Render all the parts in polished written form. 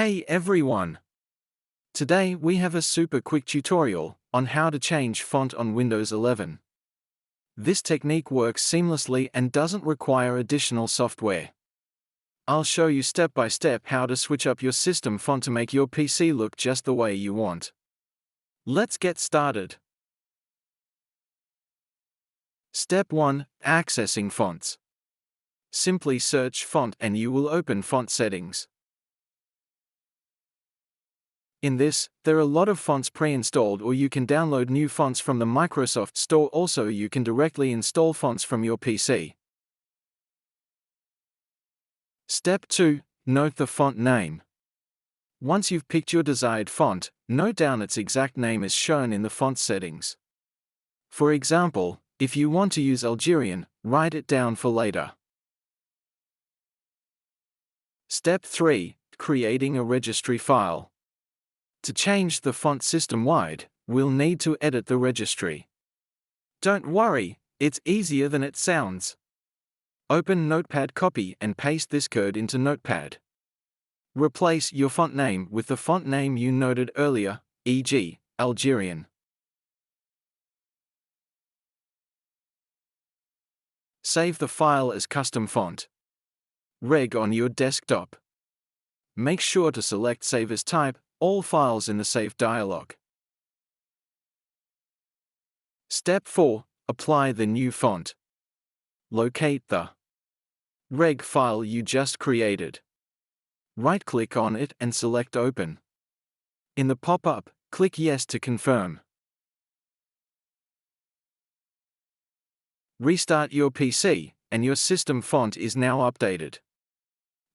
Hey everyone! Today we have a super quick tutorial on how to change font on Windows 11. This technique works seamlessly and doesn't require additional software. I'll show you step by step how to switch up your system font to make your PC look just the way you want. Let's get started. Step 1. Accessing fonts. Simply search font and you will open font settings. In this, there are a lot of fonts pre-installed, or you can download new fonts from the Microsoft Store. Also, you can directly install fonts from your PC. Step 2. Note the font name. Once you've picked your desired font, note down its exact name as shown in the font settings. For example, if you want to use Algerian, write it down for later. Step 3. Creating a registry file. To change the font system-wide, we'll need to edit the registry. Don't worry, it's easier than it sounds. Open Notepad, copy and paste this code into Notepad. Replace your font name with the font name you noted earlier, e.g., Algerian. Save the file as custom font. Reg on your desktop. Make sure to select Save as Type all files in the Save dialog. Step 4. Apply the new font. Locate the reg file you just created. Right-click on it and select Open. In the pop-up, click Yes to confirm. Restart your PC, and your system font is now updated.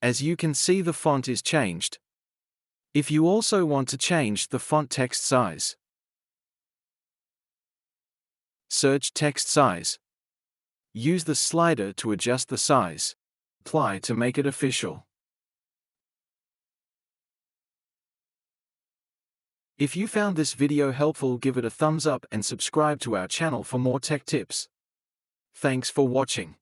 As you can see, the font is changed. If you also want to change the font text size, search text size. Use the slider to adjust the size. Apply to make it official. If you found this video helpful, give it a thumbs up and subscribe to our channel for more tech tips. Thanks for watching.